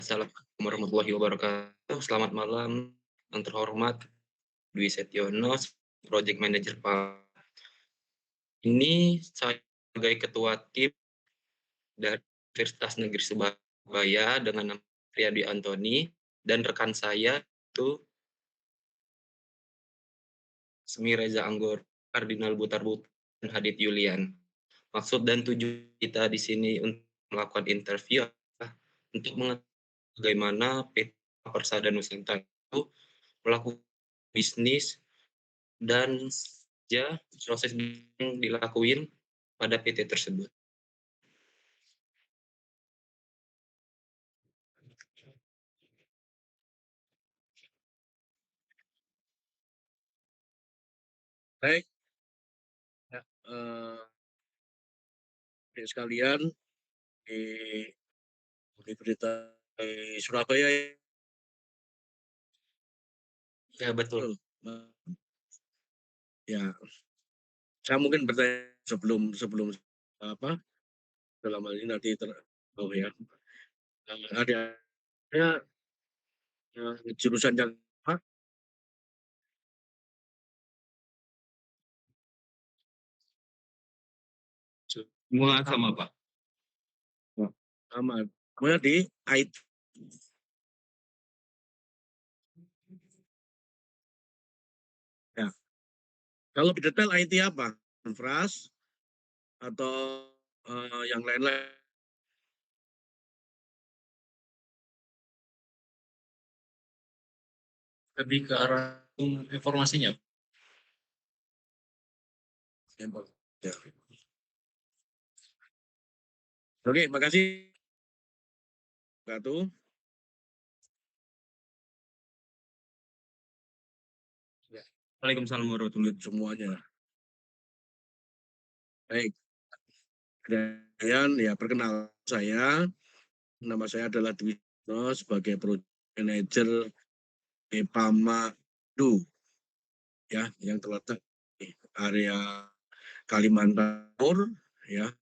Assalamualaikum warahmatullahi wabarakatuh. Selamat malam yang terhormat Dwi Setiono, Project Manager Pak. Ini saya sebagai ketua tim dari Universitas Negeri Surabaya dengan nama Riyadi Antoni dan rekan saya itu Semi Reza Anggor, Kardinal Butar Butar, dan Hadit Yulian. Maksud dan tujuan kita di sini untuk melakukan interview adalah untuk mengetahui bagaimana PT Persada Nusantara itu melakukan bisnis dan proses yang dilakuin pada PT tersebut. Baik, ya, adik sekalian di Universitas Surabaya Ya betul. ya, saya mungkin bertanya sebelum sebelum apa dalam hal ini nanti ya ada jurusan yang apa? Semua sama Pak. Sama, pokoknya di IT. Ya, kalau detail IT apa? Infras atau yang lain-lain? Lebih ke arah informasinya. Ya. Oke, makasih. Satu. Waalaikumsalam warahmatullahi wabarakatuh. Semuanya. Baik. Dan ya perkenal saya, nama saya adalah Dwi sebagai Project Manager EPAMA Du, ya, yang terletak di area Kalimantan Timur, ya,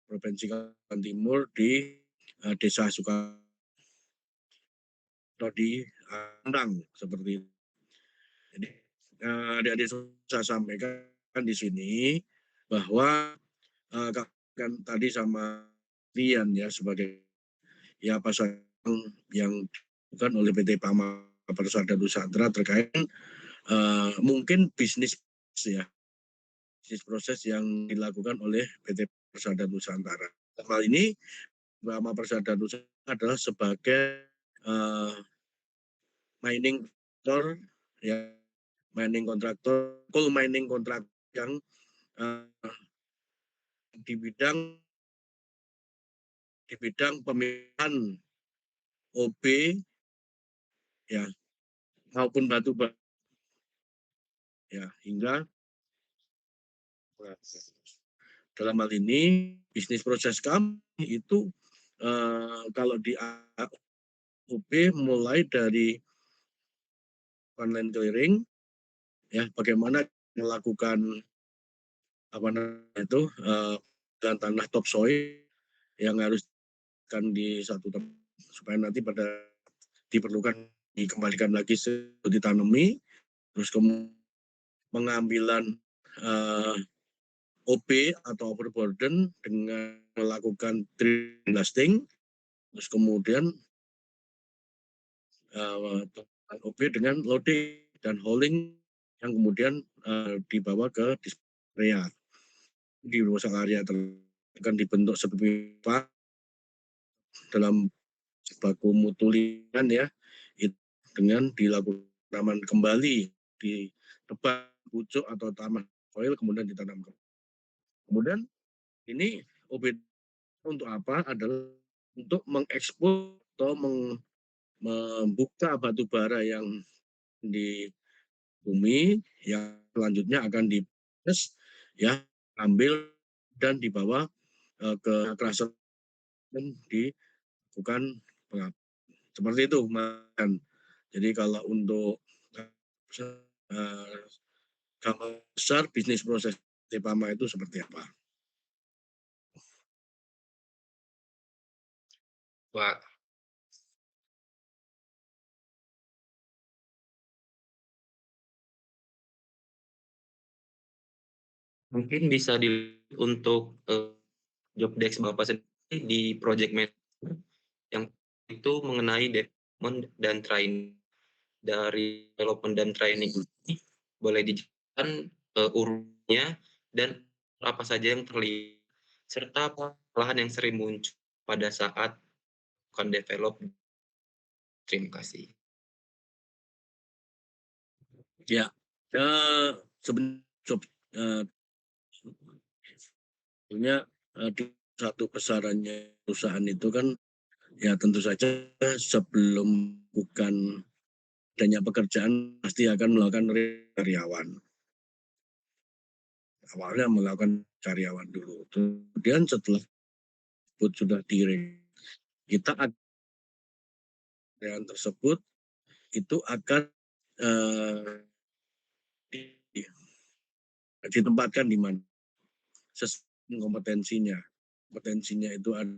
Provinsi Kalimantan Timur di Desa Suka atau di Andang seperti itu. Jadi adik-adik saya sampaikan di sini bahwa kan tadi sama Rian ya sebagai ya pasal yang dilakukan oleh PT Pama Persada Nusantara terkait mungkin bisnis ya bisnis proses yang dilakukan oleh PT Persada Nusantara. Hal ini Pama Persada Nusantara adalah sebagai mining kontraktor ya mining kontraktor coal mining kontrak yang di bidang pemilihan OB ya maupun batu bara ya hingga dalam hal ini bisnis proses kami itu kalau di OB mulai dari online clearing ya bagaimana melakukan apa namanya itu dan tanah topsoil yang harus kan di satu tempat supaya nanti pada diperlukan dikembalikan lagi ditanami terus kemudian pengambilan OB atau overburden dengan melakukan dry blasting terus kemudian OB dengan loading dan hauling yang kemudian dibawa ke area di ruang area akan dibentuk seperti apa dalam baku mutulingan ya itu dengan dilakukan tanaman kembali di depan pucuk atau taman soil kemudian ditanamkan. Kemudian ini OB untuk apa adalah untuk mengekspor atau membuka batu bara yang di bumi yang selanjutnya akan diproses ya ambil dan dibawa ke crusher dan dilakukan pengapalan. Seperti itu, Man. Jadi kalau untuk gambar besar bisnis proses Tepama itu seperti apa? Pak, Mungkin bisa untuk, job desk Bapak sendiri di project manager yang itu mengenai development dan training. Dari development dan training ini boleh dijelaskan, urutnya dan apa saja yang terlibat, serta permasalahan yang sering muncul pada saat melakukan develop. Terima kasih. Ya, sebenarnya sebetulnya di satu besarannya perusahaan itu kan ya tentu saja sebelum bukan adanya pekerjaan pasti akan melakukan karyawan. Awalnya melakukan karyawan dulu. Kemudian setelah sudah kita karyawan tersebut itu akan eh, ditempatkan di mana sesuai kompetensinya. Kompetensinya itu ada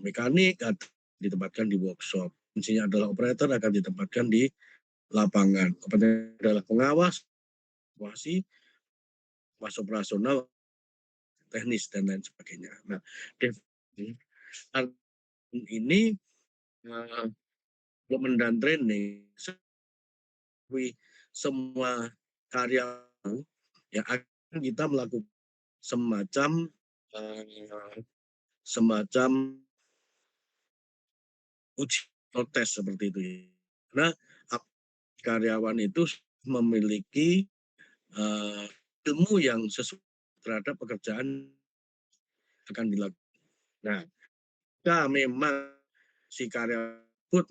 mekanik atau ditempatkan di workshop. Kompetensinya adalah operator akan ditempatkan di lapangan. Kompetensi adalah pengawas, operasi, pas operasional, teknis dan lain sebagainya. Nah, ini development dan training semua karya ya akan kita melakukan semacam eh, semacam uji atau tes seperti itu ya. Karena karyawan itu memiliki ilmu yang sesuai terhadap pekerjaan akan dilakukan. Nah, jika memang si karyawan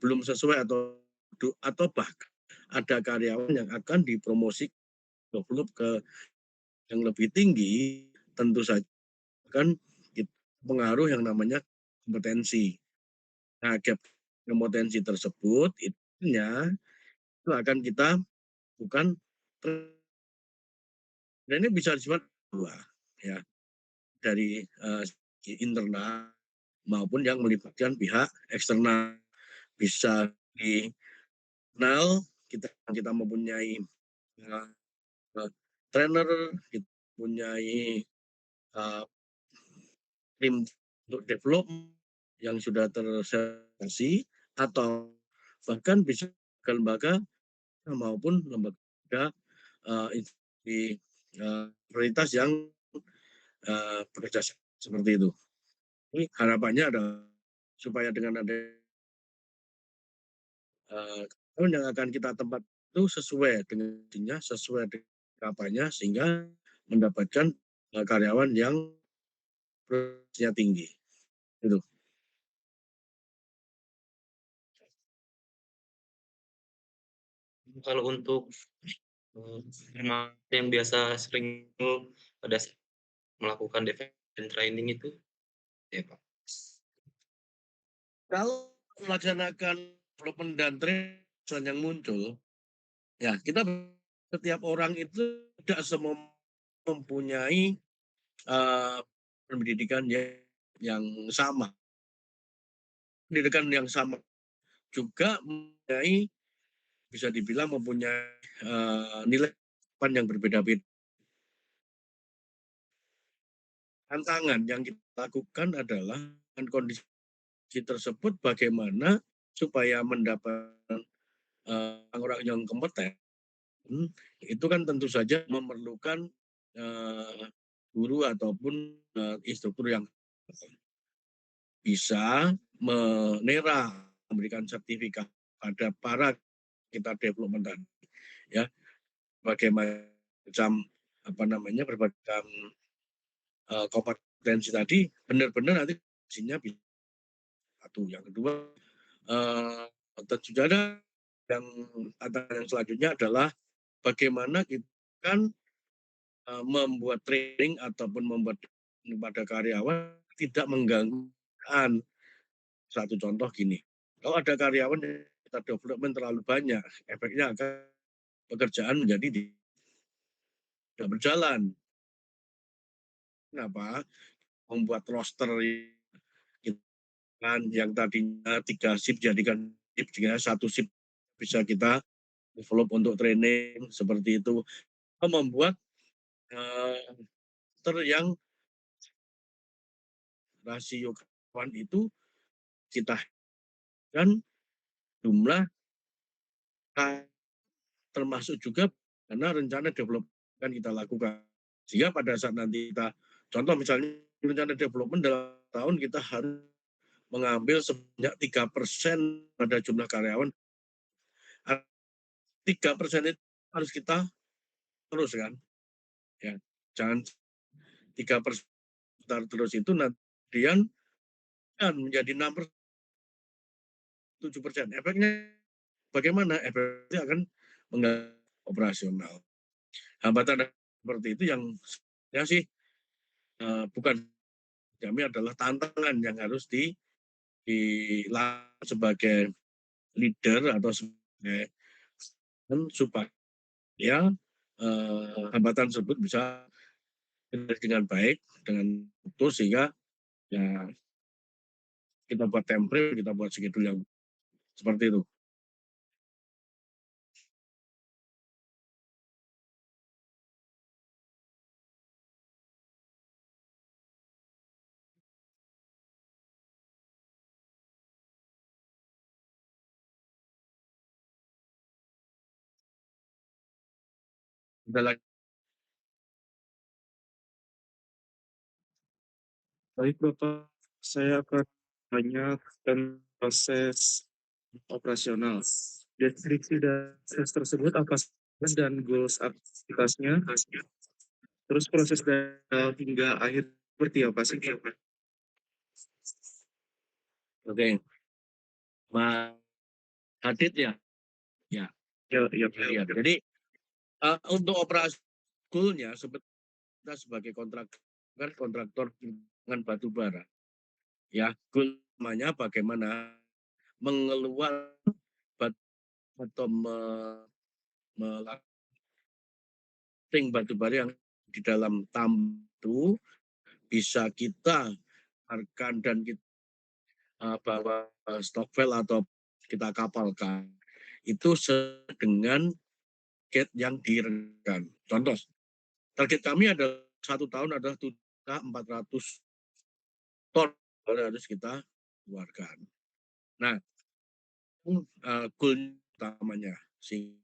belum sesuai atau bahkan ada karyawan yang akan dipromosi develop ke yang lebih tinggi, tentu saja kan pengaruh yang namanya kompetensi. Nah, gap kompetensi tersebut itu akan kita bukan dan ini bisa disebut dua ya dari internal maupun yang melibatkan pihak eksternal. Bisa di internal kita mempunyai uh, trainer, kita mempunyai uh, tim untuk develop yang sudah tersertifikasi atau bahkan bisa lembaga maupun lembaga di prioritas yang bekerja seperti itu. Ini harapannya adalah supaya dengan ada yang akan kita tempat itu sesuai dengan sesuai dengan kapanya sehingga mendapatkan karyawan yang profesinya tinggi. Itu. Kalau untuk, yang biasa sering muncul pada saat melakukan development dan training itu ya, Pak? Kalau melaksanakan development dan training yang muncul, ya kita setiap orang itu tidak semua mempunyai pendidikan yang sama. Pendidikan yang sama juga mempunyai bisa dibilang mempunyai nilai yang berbeda-beda. Tantangan yang kita lakukan adalah kondisi tersebut bagaimana supaya mendapatkan orang yang kompeten itu kan tentu saja memerlukan guru ataupun instruktur yang bisa memberikan sertifikat pada para kita development tadi ya bagaimana macam apa namanya berbagai kompetensi tadi benar-benar nanti hasilnya bisa satu. Yang kedua tentu saja yang selanjutnya adalah bagaimana kita kan membuat training ataupun membuat pada karyawan tidak mengganggu. Satu contoh gini, kalau ada karyawan yang kita development terlalu banyak, efeknya akan pekerjaan menjadi tidak berjalan. Kenapa? Membuat roster kan yang tadinya 3 shift jadikan shift, sehingga 1 shift bisa kita develop untuk training seperti itu. membuat yang rasio karyawan itu kita dan jumlah termasuk juga karena rencana development akan kita lakukan. Sehingga pada saat nanti kita, contoh misalnya rencana development dalam tahun kita harus mengambil sebanyak 3% pada jumlah karyawan. 3% itu harus kita terus kan. Ya, jangan 3% terus itu nanti kan menjadi 6%, 7%. Efeknya bagaimana? Efeknya akan mengganggu operasional. Hambatan seperti itu yang ya sih bukan kami adalah tantangan yang harus dilakukan sebagai leader atau sebagai supaya hambatan tersebut bisa dengan baik, dengan utuh sehingga ya kita buat template, kita buat schedule yang seperti itu. Ada lagi. Baik Bapak, saya akan tanya tentang proses operasional. Deskripsi dan proses tersebut apa saja dan goals aktivitasnya, terus proses dari awal hingga akhir seperti apa sih? Oke, Mas Hadid ya. Ya, Ya, ya, ya. Jadi untuk operasi goalnya kita sebagai kontraktor dengan batu bara. Ya, goal namanya bagaimana mengeluarkan atau melakukan batu bara yang di dalam tambang itu bisa kita harkan dan kita bawa stokvel atau kita kapalkan itu dengan target yang direncanakan. Contoh, target kami adalah 1 tahun adalah 7.400 ton harus kita keluarkan. Nah, goal utamanya sehingga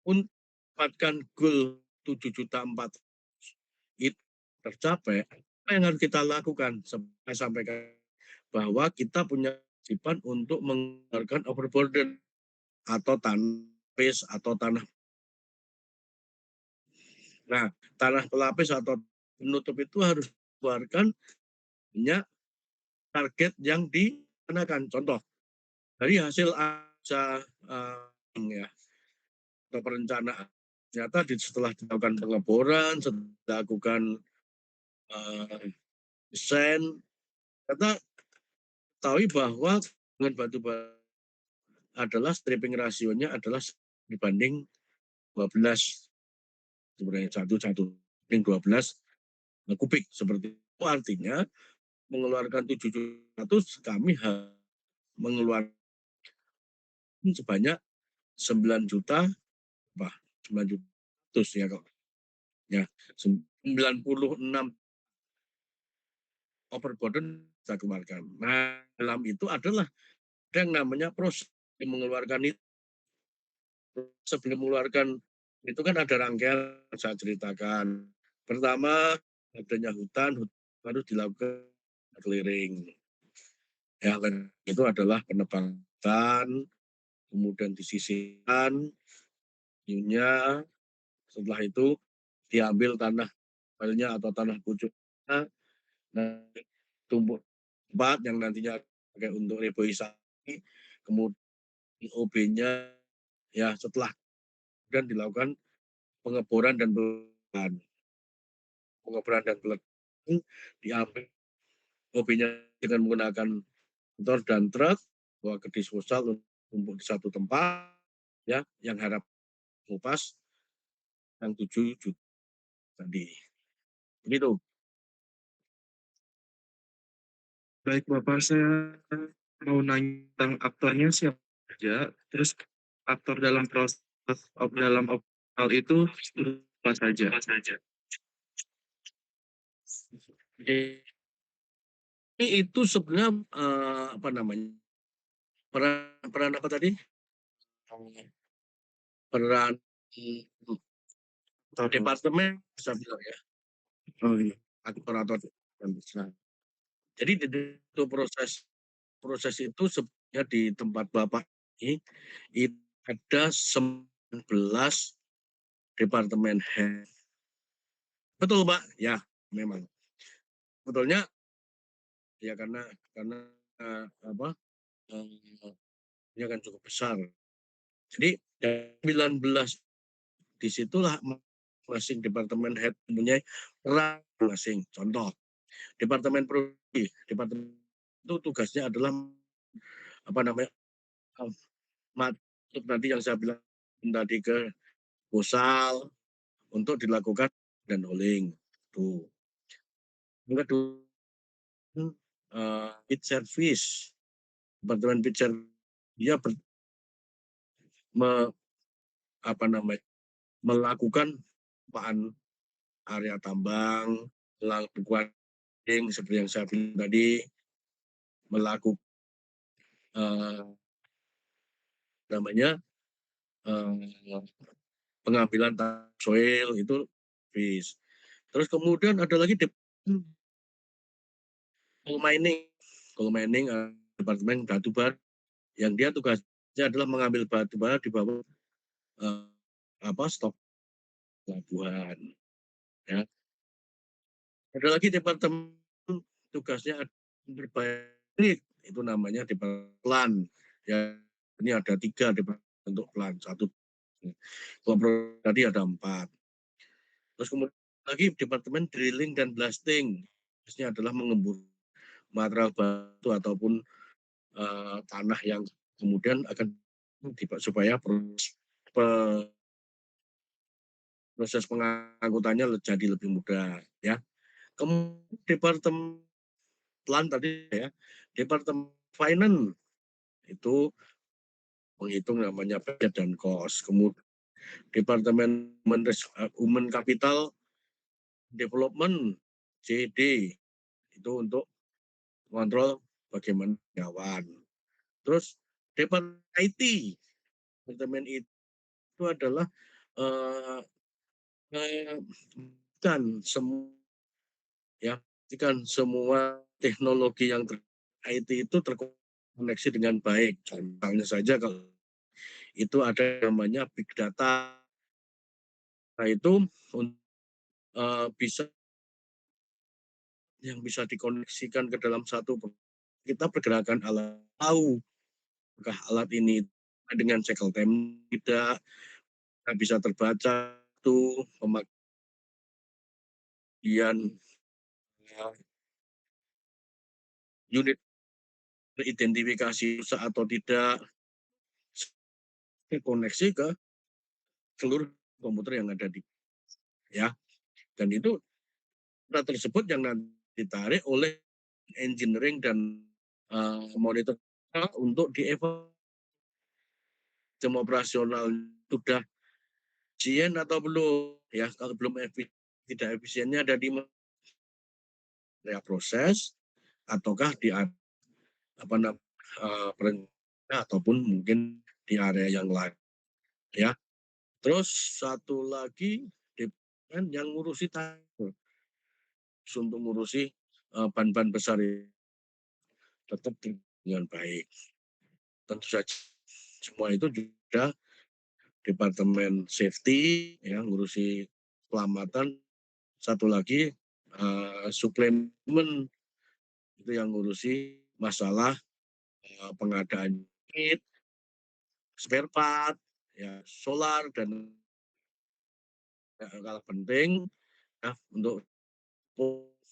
mendapatkan goal 7.400.000 itu tercapai, apa yang harus kita lakukan? Saya sampaikan bahwa kita punya kewajiban untuk mengeluarkan overburden atau tanah atau tanah. Nah, tanah pelapis atau penutup itu harus dikeluarkan punya target yang dikenakan. Contoh, dari hasil ya, atau perencanaan. Ternyata setelah dilakukan pengeboran, setelah dilakukan desain, ternyata tahu bahwa dengan batu bara adalah stripping rasionya adalah dibanding 12, sebenarnya satu banding 12 kubik seperti itu. Artinya mengeluarkan 7.000.000 kami mengeluarkan sebanyak 9 juta, 9 juta ya kok. Ya, 96 overburden kita keluarkan. Nah, dalam itu adalah ada yang namanya proses mengeluarkan itu. Sebelum mengeluarkan itu kan ada rangkaian saya ceritakan. Pertama, adanya hutan harus dilakukan clearing. Ya, itu adalah penebangan, kemudian disisihkan, setelah itu diambil tanah atau tanah pucuknya, nah, tumpuk tempat yang nantinya pakai untuk reboisasi, kemudian OB-nya ya setelah dan dilakukan pengeboran dan peledakan diambil OB-nya dengan menggunakan motor dan truk bawa ke disposal untuk di satu tempat ya yang harap ngupas yang 7 juta tadi. Begitu. Baik Bapak, saya mau nanya tentang aktornya siapa saja, terus aktor dalam proses dalam operasional itu Apa saja? Ini itu sebenarnya apa namanya? Peran peran apa tadi? Peran departemen bisa bilang ya, Oh iya. atau yang bisa. Jadi itu proses itu sebenarnya di tempat Bapak ini itu ada 19 departemen head. Betul, Pak? Ya, memang. Betulnya ya karena apa? Ini kan cukup besar. Jadi 19 disitulah masing departemen head mempunyai peran masing. Contoh, departemen prodi, departemen itu tugasnya adalah apa namanya masuk nanti yang saya bilang tadi ke posal untuk dilakukan dan holding. Tuh. Yang kedua, bid service. Departemen bid service dia apa namanya melakukan area tambang, melakukan seperti yang saya bilang tadi, melakukan namanya pengambilan soil itu bis. Terus kemudian ada lagi coal mining departemen batu bara yang dia tugasnya adalah mengambil batu bara di bawah stok pelabuhan. Ya. Ada lagi departemen tugasnya berbaik itu namanya departemen plan. Ya, ini ada 3 departemen untuk plan. 1 kalau tadi ada 4. Terus kemudian lagi departemen drilling dan blasting. Tugasnya adalah mengembur material batu ataupun tanah yang kemudian akan supaya proses pengangkutannya jadi lebih mudah ya. Kemudian departemen plan tadi ya, departemen finance itu menghitung namanya budget dan cost. Kemudian departemen human capital development CD itu untuk kontrol bagaimana karyawan. Terus departemen IT, departemen itu adalah kan semua ya kan semua teknologi yang IT itu terkoneksi dengan baik. Contohnya saja kalau itu ada namanya big data, nah itu bisa yang bisa dikoneksikan ke dalam satu kita pergerakan alat tahu apakah alat ini dengan cycle time tidak bisa terbaca itu pemakaian unit identifikasi atau tidak koneksi ke seluruh komputer yang ada di ya dan itu data tersebut yang nanti ditarik oleh engineering dan monitor untuk dievaluasi jam operasional sudah efisien atau belum ya kalau belum tidak efisiennya ada di area proses ataukah di apa namanya ataupun mungkin di area yang lain ya. Terus satu lagi yang ngurusi untuk ngurusi ban-ban besar tetap dengan baik. Tentu saja semua itu juga departemen safety yang ngurusi keselamatan. Satu lagi suplemen itu yang ngurusi masalah pengadaan kit, spare part, ya solar dan kalau penting ya untuk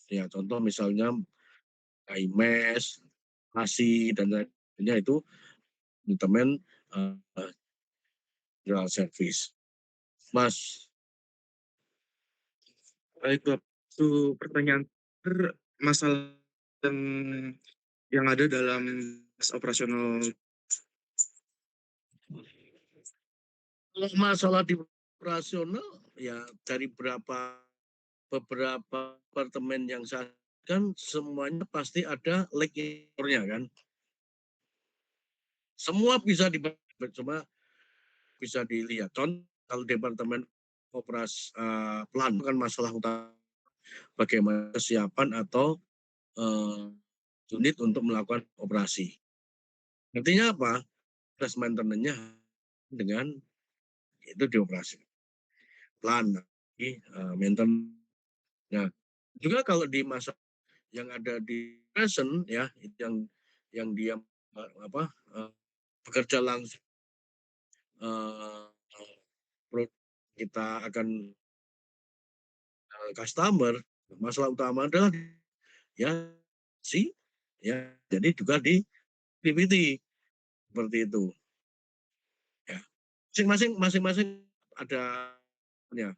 ya contoh misalnya IMES, ASI dan lainnya itu departemen general service. Mas, Baik, Bapak. Itu pertanyaan masalah yang ada dalam operasional. kalau masalah di operasional ya dari beberapa apartemen yang saya kan semuanya pasti ada leg indikatornya kan. Semua bisa cuma bisa dilihat. Contoh kalau departemen operasi plan kan masalah utama bagaimana kesiapan atau unit untuk melakukan operasi. Artinya apa? Proses maintenance-nya dengan itu dioperasi. Plan, maintenance. Nah, juga kalau di masa yang ada di present ya, yang dia bekerja langsung kita akan customer, masalah utama adalah ya jadi juga di PPT seperti itu. Ya. Masing-masing ada ya.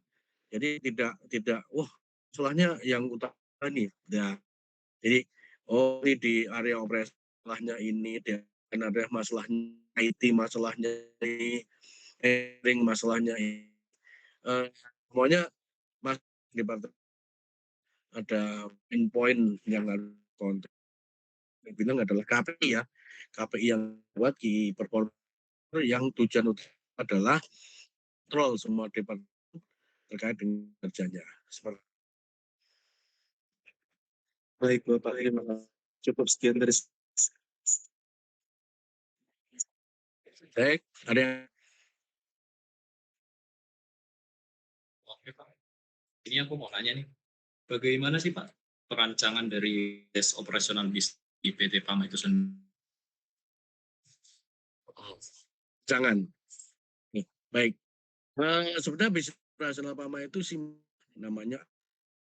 Jadi tidak wah masalahnya yang utama nih. Ya. Jadi ini di area operasi masalahnya ini dan ada masalahnya IT masalahnya ini masalahnya ini. Semuanya mas departemen ada point yang harus kontrol. Yang bilang adalah KPI ya. KPI yang buat key performance yang tujuan adalah kontrol semua departemen terkait dengan kerjanya. Seperti Baik Bapak, cukup sekian dari baik, ada yang Oke Pak, ini aku mau nanya nih, bagaimana sih Pak perancangan dari tes operasional bis di PT PAMA itu sendiri? jangan. Baik. Sebenarnya bisnis operasional PAMA itu namanya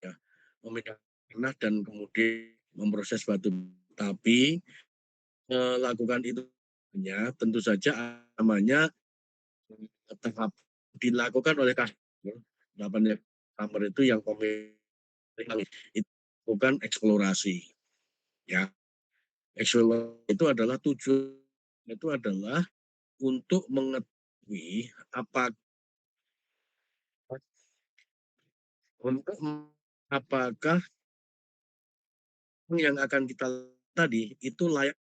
ya memindahkan dan kemudian memproses batu. Tapi melakukan itu tentu saja namanya tahap dilakukan oleh customer. Customer itu yang itu bukan eksplorasi. Ya, eksplorasi itu adalah tujuan itu adalah untuk mengetahui apakah yang akan kita tadi itu layak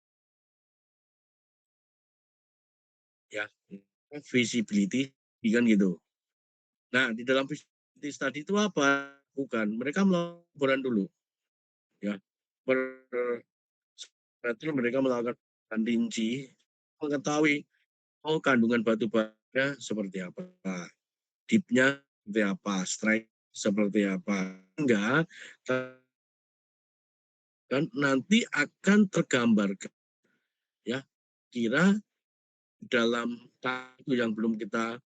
ya visibility kan gitu. Nah di dalam visibility study itu apa? Bukan mereka melakukan dulu ya mereka melakukan rinci mengetahui kandungan batu bara seperti apa, deepnya seperti apa, strike seperti apa, enggak kan nanti akan tergambarkan ya kira dalam tahap yang belum kita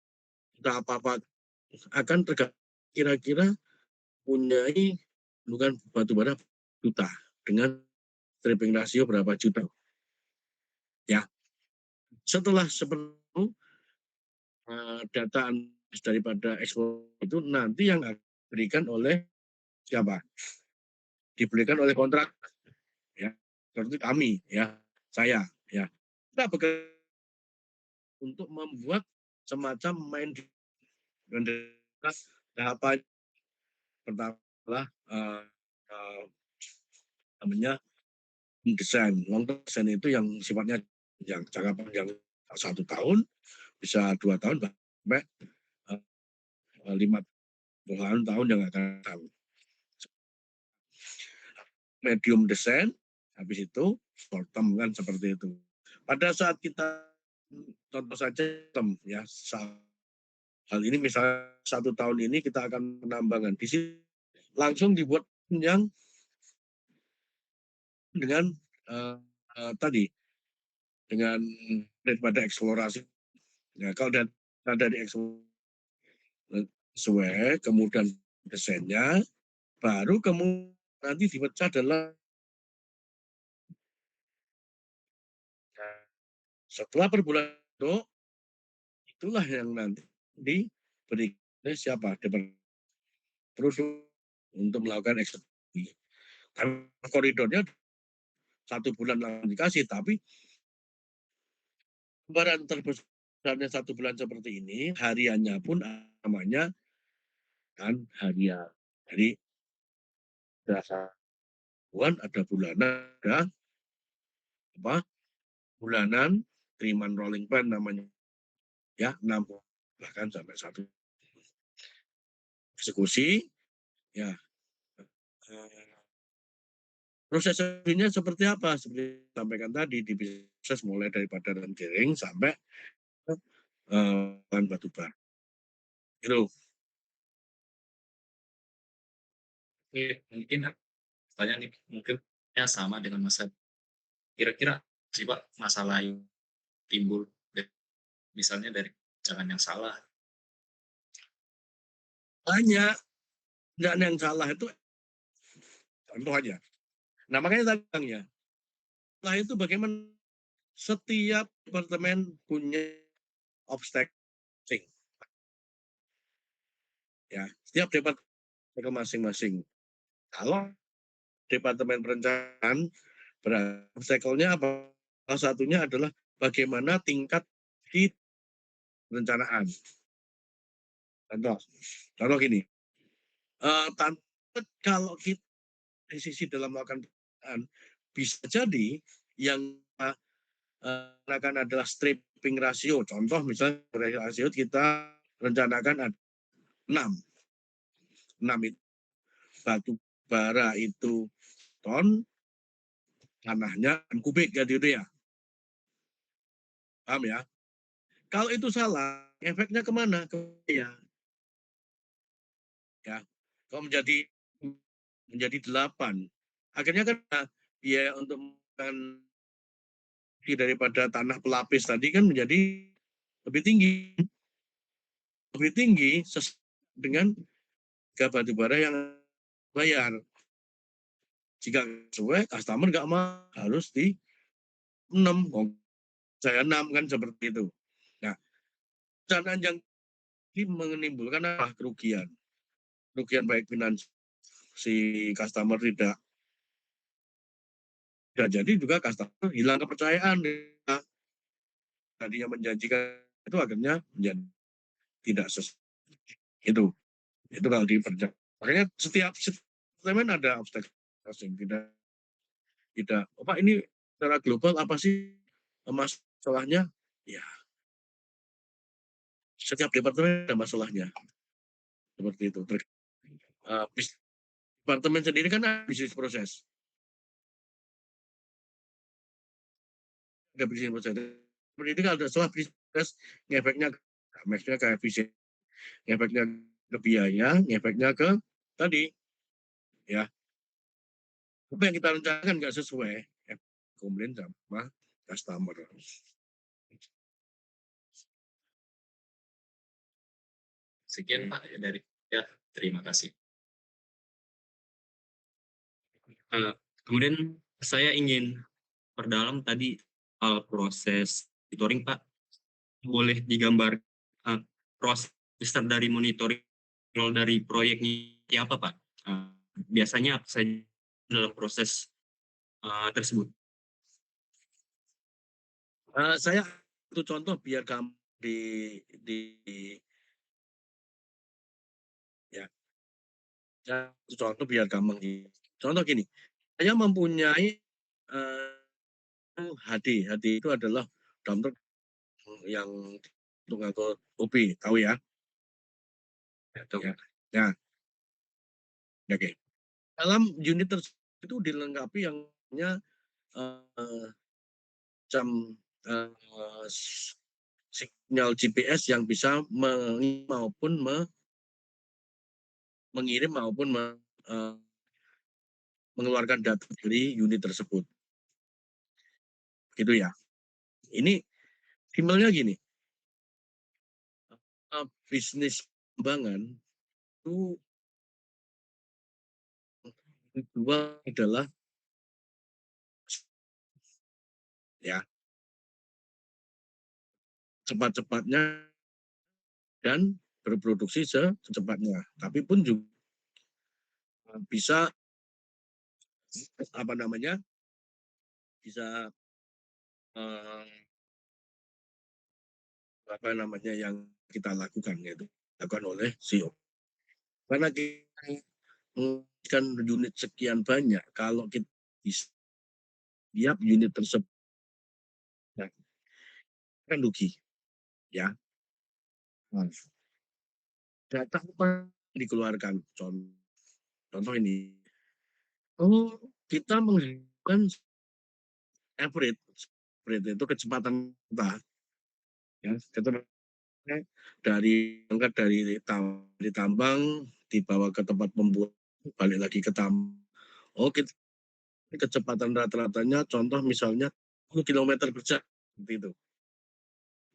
apa-apa akan tergambar kira-kira punyai bukan batu bara juta dengan stripping rasio berapa juta ya. Setelah seperti itu data daripada ekspor itu nanti yang akan diberikan oleh siapa? Diberikan oleh kontrak ya. Seperti kami ya, saya ya. Kita bekerja untuk membuat semacam main tahapan pertama adalah namanya desain. Long term desain itu yang sifatnya yang jangka panjang 1 tahun, bisa 2 tahun sampai 5 tahun yang akan datang. Medium desain, habis itu short term kan seperti itu. Pada saat kita contoh saja ya hal ini misalnya 1 tahun ini kita akan penambangan di sini langsung dibuat yang dengan tadi dengan daripada eksplorasi. Ya, kalau dari eksplorasi sesuai kemudian desainnya baru kemudian nanti dipecah adalah setelah per bulan itu itulah yang nanti diberi siapa terus untuk melakukan eksekusi. Koridornya 1 bulan langsung dikasih, tapi gambaran terbesarnya 1 bulan seperti ini hariannya pun namanya kan harian. Jadi ada bulan, ada bulanan, ada apa? Bulanan, 3 month rolling plan namanya. Ya, 6 bahkan sampai 1 eksekusi. Ya. Proses eksekusinya seperti apa? Seperti sampaikan tadi, di proses mulai daripada rendering sampai bahan batu bara. Itu. Oke, mungkin tanya nih, mungkin ya sama dengan masa. Kira-kira sih Pak, masalah yang timbul misalnya dari jangan yang salah. Banyak. Nggak ada yang salah itu. Contoh aja. Nah, makanya tadi bilang ya. Nah, itu bagaimana setiap departemen punya obstacle. Ya, setiap departemen masing-masing. Kalau departemen perencanaan, obstacle-nya apa? Salah satunya adalah bagaimana tingkat di perencanaan. Contoh gini, kalau kita dari sisi dalam melakukan perencanaan, bisa jadi yang akan adalah stripping ratio. Contoh misalnya rasio kita rencanakan ada 6. 6 itu batu bara itu ton, tanahnya kubik gitu ya. Paham ya? Kalau itu salah, efeknya kemana? Ke ya. Ya. Kalau menjadi 8. Akhirnya kan biaya untuk menggunakan daripada tanah pelapis tadi kan menjadi lebih tinggi. Lebih tinggi dengan harga batu bara yang bayar. Jika sesuai, customer nggak mau, harus di 6. Saya 6 kan seperti itu. Nah, perencanaan yang menimbulkan apa? Kerugian. Kerugian baik finansial, si customer tidak jadi juga customer hilang kepercayaan. Tadinya menjanjikan itu akhirnya menjadi tidak sesuai. Itu kalau di perencanaan. Makanya setiap segmen ada obstacle. Tidak. Pak ini secara global apa sih masalahnya? Ya, setiap departemen ada masalahnya. Seperti itu. Departemen sendiri kan ada bisnis proses. Ada bisnis proses. Pendidikan ada salah bisnis proses, ngefeknya ke efisien, ngefeknya ke biaya, ngefeknya ke tadi, ya. Apa yang kita rencanakan nggak sesuai, komplain sama customer. Sekian Pak dari ya, terima kasih. Kemudian saya ingin perdalam tadi proses monitoring Pak. Boleh digambar proses dari monitoring dari proyeknya apa Pak? Biasanya apa saja dalam proses tersebut? Saya itu contoh biar kamu di ya, contoh biar gampang. Contoh gini, saya mempunyai HD. HD itu adalah download yang untuk ngangkut OP, tahu ya? Ya. Ya. Oke. Dalam unit tersebut itu dilengkapi yang namanya sinyal GPS yang bisa mengirim maupun mengeluarkan data dari unit tersebut. Gitu ya. Ini simpelnya gini. Bisnis pengembangan itu kedua adalah ya cepat-cepatnya dan berproduksi secepatnya. Tapi pun juga bisa apa namanya bisa apa namanya yang kita lakukan yaitu dilakukan oleh CEO. Karena kita menggunakan unit sekian banyak, kalau kita bisa tiap unit tersebut kan rugi, ya. Nah, data apa yang dikeluarkan? Contoh ini, kita menggunakan average itu kecepatan kita, ya, dari tambang dibawa ke tempat pembuangan, balik lagi ke tambang. Kita kecepatan rata-ratanya contoh misalnya 10 km per jam seperti itu,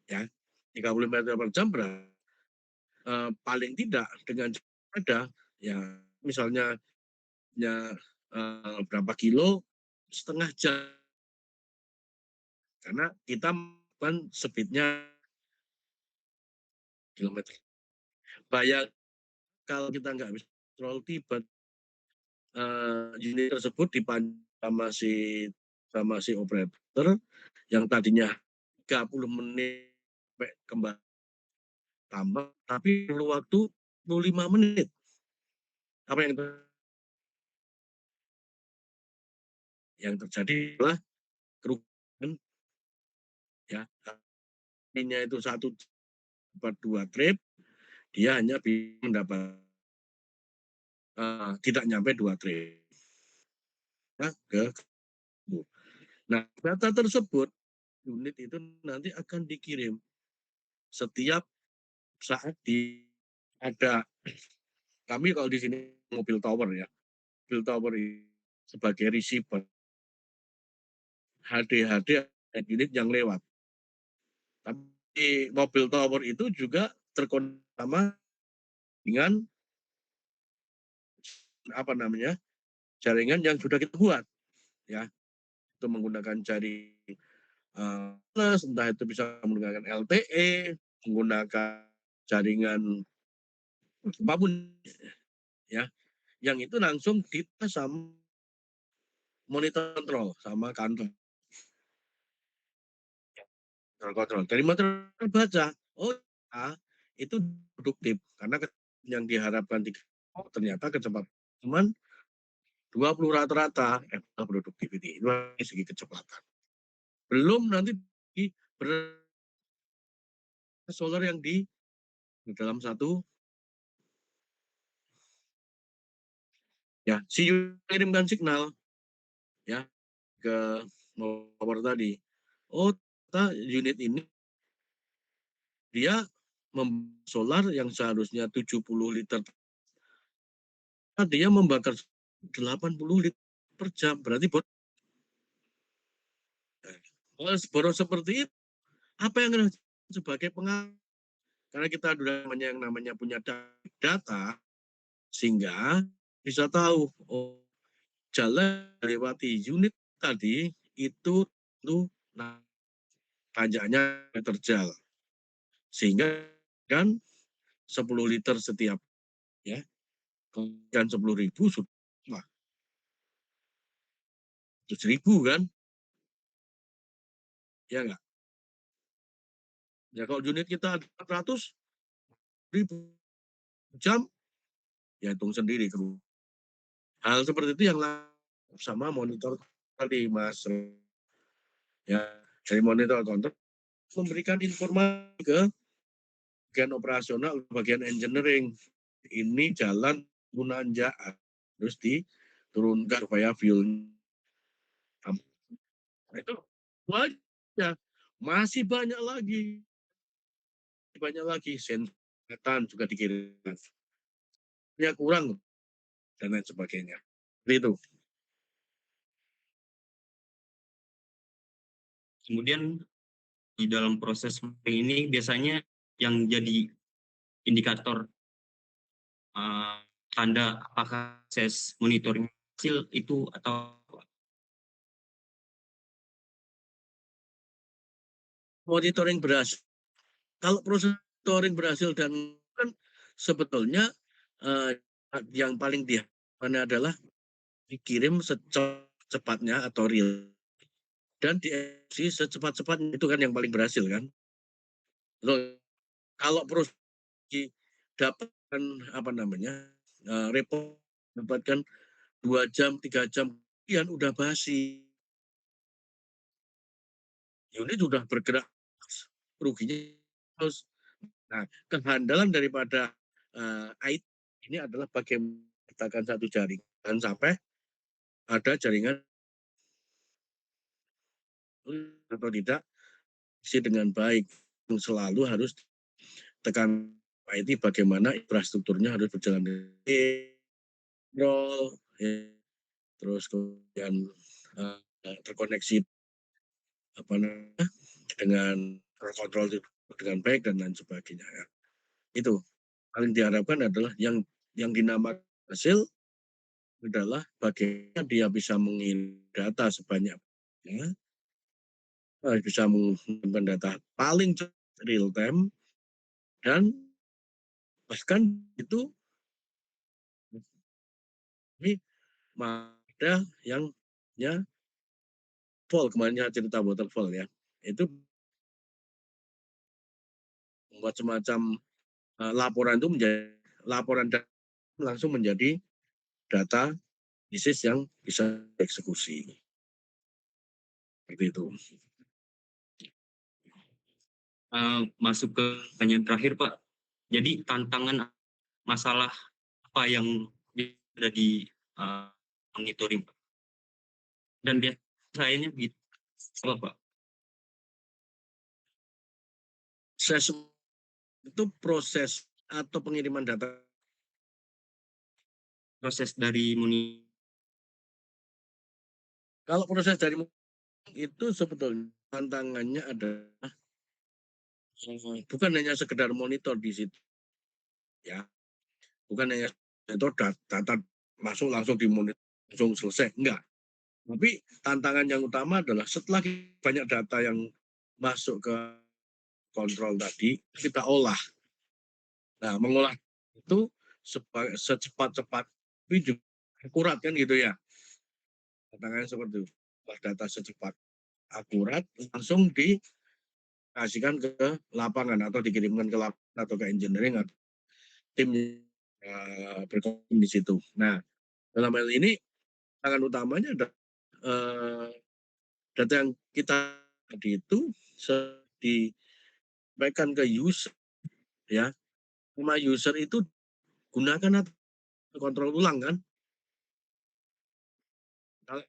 ya. 30 km per jam paling tidak dengan ada ya misalnya berapa kilo, setengah jam, karena kita kan speednya kilometer. Bayang kalau kita nggak bisa kontrol tiba unit tersebut dipandu sama si operator yang tadinya 30 menit sampai kembali tambah, tapi perlu waktu 25 menit. Apa yang terjadi adalah kerugian, ya. Artinya itu 1/2 trip, dia hanya bisa mendapat tidak nyampe 2 trip. Nah, data tersebut unit itu nanti akan dikirim setiap saat ada kami kalau di sini mobil tower, ya. Mobil tower sebagai receiver HD unit yang lewat. Tapi mobil tower itu juga terkoneksi sama dengan jaringan yang sudah kita buat, ya. Itu menggunakan jaring entah itu bisa menggunakan LTE, menggunakan jaringan apapun, ya. Yang itu langsung dites sama monitor kontrol sama kantor kontrol. Dari monitor baca, itu produktif karena yang diharapkan ternyata kecepatan cuman 20 rata-rata productivity. Itu dari segi kecepatan. Belum nanti solar yang di dalam satu, ya, si kirimkan signal, ya, ke power tadi. Unit ini dia solar yang seharusnya 70 liter, dia membakar 80 liter per jam, berarti boros seperti itu. Apa yang sebagai pengaruh? Karena kita sudah yang namanya punya data, sehingga bisa tahu jalan lewati unit tadi itu tanjaknya terjal, sehingga kan 10 liter setiap, ya, dan 10.000 sudah 100.000 kan, ya enggak? Ya kalau unit kita 400.000 jam, ya hitung sendiri. Hal seperti itu yang sama monitor tadi, Mas. Ya, dari monitor kontrol memberikan informasi ke bagian operasional, bagian engineering. Ini jalan penggunaan jahat, terus diturunkan supaya fuel. Itu aja. Masih banyak lagi senjata juga dikirimkan. Ya kurang dan lain sebagainya. Itu. Kemudian di dalam proses ini biasanya yang jadi indikator tanda apakah proses monitoring hasil itu atau Monitoring berhasil. Kalau proses monitoring berhasil dan kan sebetulnya yang paling mana adalah dikirim secepatnya atau real dan dieksekusi secepat-cepatnya, itu kan yang paling berhasil kan. Kalau proses dapatkan apa namanya, repot dapatkan 2 jam, 3 jam kemudian udah basi. Unit sudah bergerak, ruginya terus. Nah, kehandalan daripada, IT ini adalah bagaimana menciptakan satu jaringan sampai ada jaringan atau tidak isi dengan baik. Selalu harus tekan IT bagaimana infrastrukturnya harus berjalan dengan ya, terus kemudian terkoneksi apa namanya dengan kontrol dengan baik dan lain sebagainya ya. Itu paling diharapkan adalah yang dinamakan hasil adalah bagaimana dia bisa mengirim data sebanyak-banyaknya, bisa mengirimkan data paling cepat real time dan bahkan itu ini ada yang ya kemarin cerita waterfall ya, itu membuat semacam laporan itu menjadi laporan langsung menjadi data bisnis yang bisa dieksekusi. Seperti itu. Masuk ke pertanyaan terakhir, Pak. Jadi tantangan masalah apa yang ada di monitoring, Pak? Dan biasanya gitu apa, Pak? Itu proses atau pengiriman data. Proses dari Kalau proses dari itu sebetulnya tantangannya adalah bukan hanya sekedar monitor di situ ya, bukan hanya itu data masuk langsung dimonitor langsung selesai, enggak. Tapi tantangan yang utama adalah setelah banyak data yang masuk ke kontrol tadi, kita olah. Nah, mengolah itu secepat-cepat, tapi juga akurat kan gitu ya. Tantangannya seperti itu. Data secepat, akurat, langsung dikasihkan ke lapangan atau dikirimkan ke lapangan atau ke engineering atau tim berkomitmen di situ. Nah, dalam hal ini tantangan utamanya adalah data yang kita tadi itu disampaikan ke user ya, sama user itu gunakan atau kontrol ulang kan. Kalau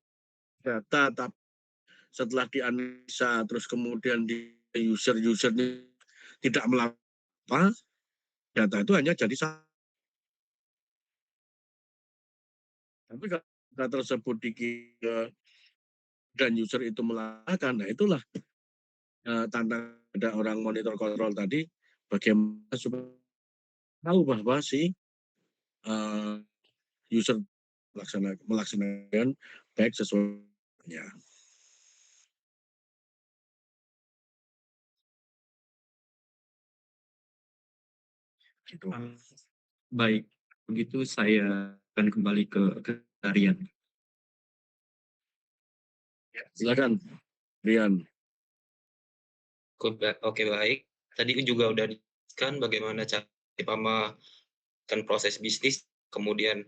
data tapi setelah dianalisa terus kemudian di user-usernya tidak melakukan data itu hanya jadi satu. Tapi kalau data tersebut dan user itu melakukan, nah itulah tantangan ada orang monitor kontrol tadi bagaimana supaya tahu bahwa si user melaksanakan baik sesuainya. Gitu. Baik, begitu saya akan kembali ke Rian. Silakan, Rian. Oke, baik. Tadi juga udah dijelaskan bagaimana cara melakukan proses bisnis, kemudian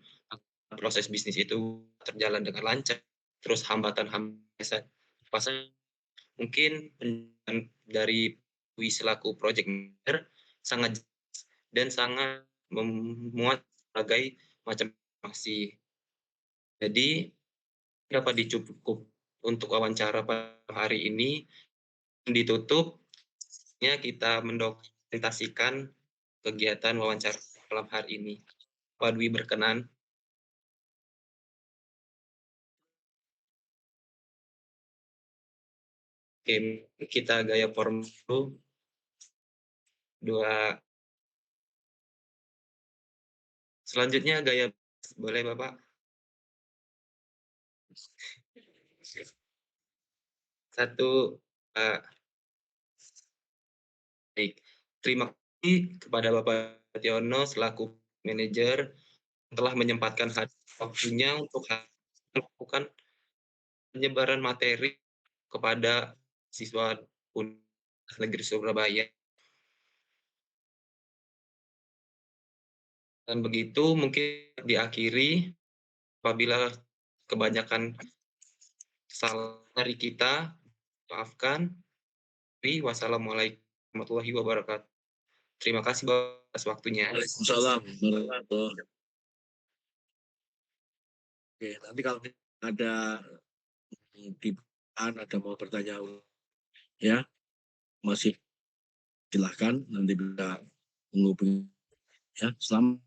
proses bisnis itu terjalan dengan lancar, terus hambatan-hambatan mungkin dari selaku project manager sangat dan sangat memuat berbagai macam informasi. Jadi dapat dicukup untuk wawancara pada hari ini ditutup. Kita mendokumentasikan kegiatan wawancara malam hari ini. Pak Dwi berkenan. Oke, kita gaya form dulu. 2. Selanjutnya gaya boleh Bapak. 1. Baik. Terima kasih kepada Bapak Tiono selaku manajer telah menyempatkan waktunya untuk melakukan penyebaran materi kepada siswa Universitas Negeri Surabaya. Dan begitu mungkin diakhiri, apabila kebanyakan salah dari kita, maafkan. Wassalamualaikum warahmatullahi wabarakatuh. Terima kasih atas waktunya. Waalaikumsalam warahmatullahi. Oke, nanti kalau ada ada mau bertanya ya, masih silahkan nanti bisa menghubungi ya. Selamat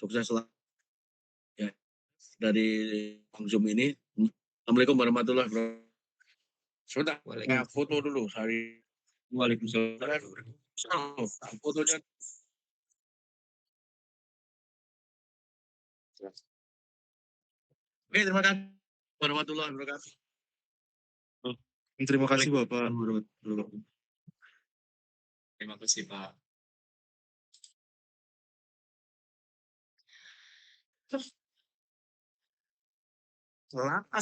sukses selalu ya dari Zoom ini. Assalamualaikum warahmatullahi wabarakatuh. Sebentar, foto dulu hari. Waalaikumsalam. Fotonya. Oke, terima kasih warahmatullahi wabarakatuh. Terima kasih Bapak. Terima kasih Pak. Kelas.